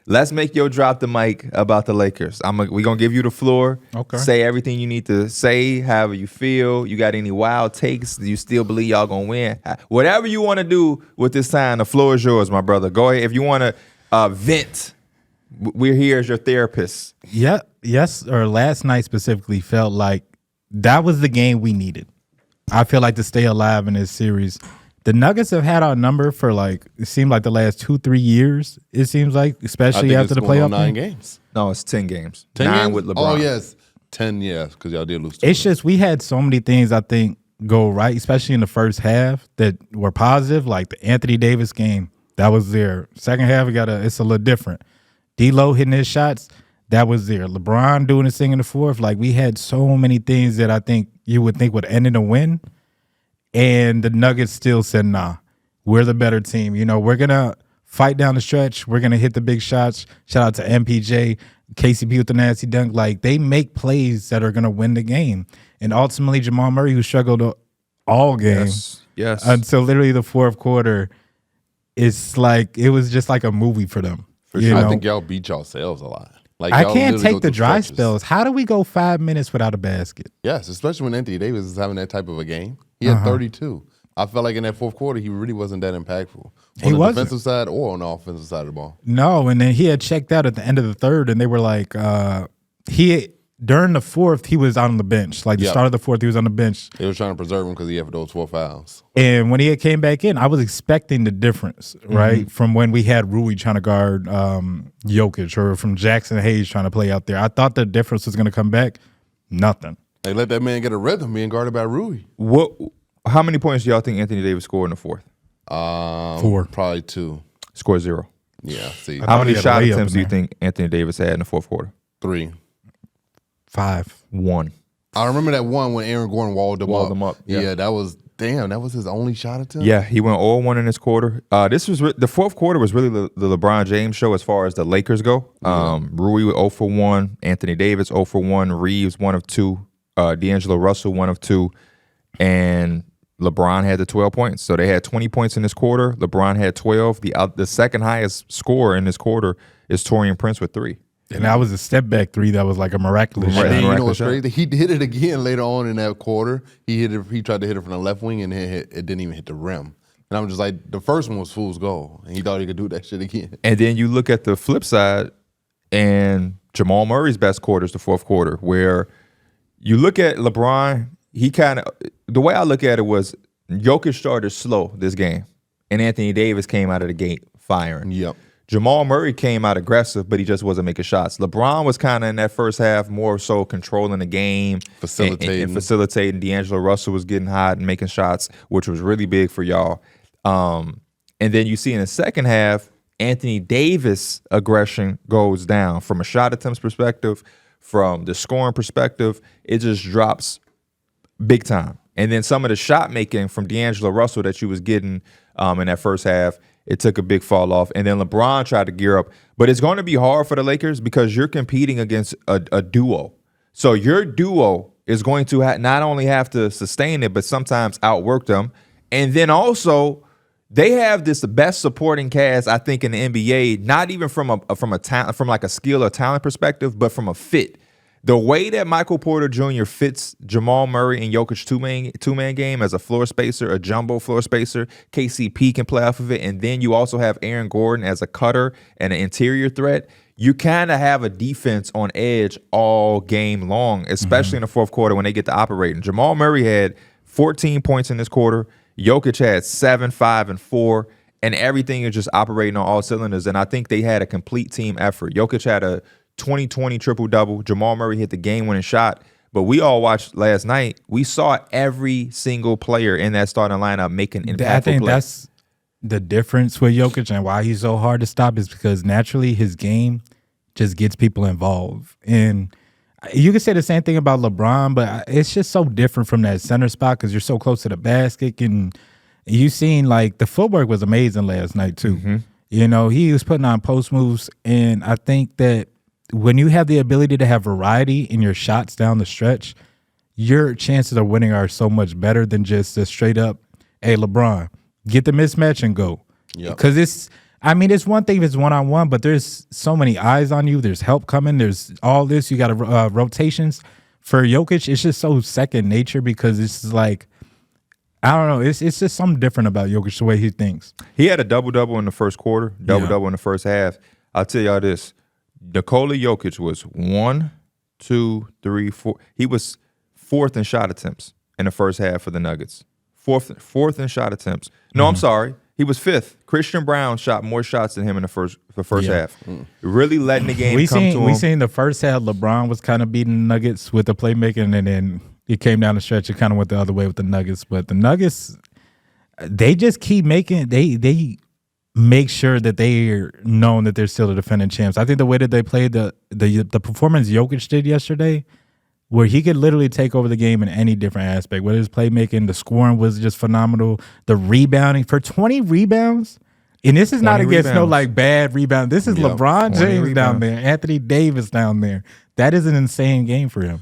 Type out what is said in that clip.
let's make your drop the mic about the Lakers. We're going to give you the floor. Okay. Say everything you need to say, however you feel. You got any wild takes? Do you still believe y'all going to win? Whatever you want to do with this time, the floor is yours, my brother. Go ahead. If you want to vent, we're here as your therapist. Yeah, yes, or last night specifically felt like that was the game we needed. I feel like to stay alive in this series. The Nuggets have had our number for it seemed like the last 2-3 years. It seems like, especially after the playoff. 9 games. No, it's 10 games. 10 9 games? with LeBron. Oh yes, 10. Yeah, because y'all did lose. It's just we had so many things I think go right, especially in the first half that were positive. Like the Anthony Davis game, that was there. Second half, it's a little different. D'Lo hitting his shots, that was there. LeBron doing his thing in the fourth. Like we had so many things that I think you would think would end in a win. And the Nuggets still said, nah, we're the better team. We're going to fight down the stretch. We're going to hit the big shots. Shout out to MPJ, KCP with the nasty dunk. Like, they make plays that are going to win the game. And ultimately, Jamal Murray, who struggled all game Yes. until literally the fourth quarter, it's like it was just like a movie for them. For sure. I think y'all beat yourselves a lot. Like, I y'all can't literally take go the through dry stretches. spells. How do we go 5 minutes without a basket? Yes, especially when Anthony Davis is having that type of a game. He had 32. I felt like in that fourth quarter, he really wasn't that impactful. On the defensive side or on the offensive side of the ball. No, and then he had checked out at the end of the third, and they were like, during the fourth, he was on the bench. Like the start of the fourth, he was on the bench. They were trying to preserve him because he had those 4 fouls. And when he came back in, I was expecting the difference, right? From when we had Rui trying to guard Jokic or from Jackson Hayes trying to play out there. I thought the difference was going to come back. Nothing. They let that man get a rhythm being guarded by Rui. How many points do y'all think Anthony Davis scored in the fourth? 4. Probably 2. Scored 0. Yeah, see. How many he had a shot layup attempts in do you there. think Anthony Davis had in the fourth quarter? 3. 5. 1. I remember that one when Aaron Gordon walled him up. Yeah. That was his only shot attempt? Yeah, he went 0-1 in this quarter. The fourth quarter was really the LeBron James show as far as the Lakers go. Rui 0 for 1, Anthony Davis 0 for 1, Reeves 1 of 2, D'Angelo Russell 1 of 2, and LeBron had the 12 points. So they had 20 points in this quarter. LeBron had 12. The second highest scorer in this quarter is Taurean Prince with 3. And that was a step back 3 that was like a miraculous Right. shot. And you know Miraculous what's shot. crazy? He did it again later on in that quarter. He tried to hit it from the left wing, and it didn't even hit the rim. And I'm just like, the first one was fool's goal, and he thought he could do that shit again. And then you look at the flip side, and Jamal Murray's best quarter is the fourth quarter, where you look at LeBron, the way I look at it was Jokic started slow this game, and Anthony Davis came out of the gate firing. Yep. Jamal Murray came out aggressive, but he just wasn't making shots. LeBron was kind of in that first half more so controlling the game, Facilitating. and facilitating. D'Angelo Russell was getting hot and making shots, which was really big for y'all. And then you see in the second half, Anthony Davis' aggression goes down from a shot attempts perspective, from the scoring perspective. It just drops big time. And then some of the shot making from D'Angelo Russell that you was getting in that first half, it took a big fall off. And then LeBron tried to gear up. But it's going to be hard for the Lakers because you're competing against a duo. So your duo is going to not only have to sustain it, but sometimes outwork them. And then also, they have the best supporting cast, I think, in the NBA, not even from like a skill or talent perspective, but from a fit. The way that Michael Porter Jr. fits Jamal Murray and Jokic two-man game as a floor spacer, a jumbo floor spacer, KCP can play off of it, and then you also have Aaron Gordon as a cutter and an interior threat. You kind of have a defense on edge all game long, especially in the fourth quarter when they get to operating. Jamal Murray had 14 points in this quarter. Jokic had 7, 5, and 4, and everything is just operating on all cylinders, and I think they had a complete team effort. Jokic had a 20-20 triple-double. Jamal Murray hit the game-winning shot. But we all watched last night. We saw every single player in that starting lineup making impactful plays. I think that's the difference with Jokic and why he's so hard to stop is because naturally his game just gets people involved. And you can say the same thing about LeBron, but it's just so different from that center spot because you're so close to the basket. And you seen, like, the footwork was amazing last night, too. Mm-hmm. You know, he was putting on post moves, and I think that when you have the ability to have variety in your shots down the stretch, your chances of winning are so much better than just a straight up, hey, LeBron, get the mismatch and go. Yep. Because it's I mean, it's one thing if it's one-on-one, but there's so many eyes on you. There's help coming. There's all this. You got rotations. For Jokic, it's just so second nature because it's like, I don't know. It's just something different about Jokic, the way he thinks. He had a double-double in the first quarter, double-double in the first half. I'll tell y'all this. Nikola Jokic was 1, 2, 3, 4. He was fourth in shot attempts in the first half for the Nuggets. Fourth in shot attempts. No, I'm sorry. He was fifth. Christian Brown shot more shots than him in the first half. Really letting the game come to him. We seen the first half LeBron was kind of beating the Nuggets with the playmaking, and then it came down the stretch. It kind of went the other way with the Nuggets. But the Nuggets, they just keep making they make sure that they are known that they're still the defending champs. I think the way that they played the performance Jokic did yesterday, where he could literally take over the game in any different aspect, whether it's playmaking, the scoring was just phenomenal, the rebounding for 20 rebounds. And this is not against no like bad rebound. This is LeBron James down there, Anthony Davis down there. That is an insane game for him.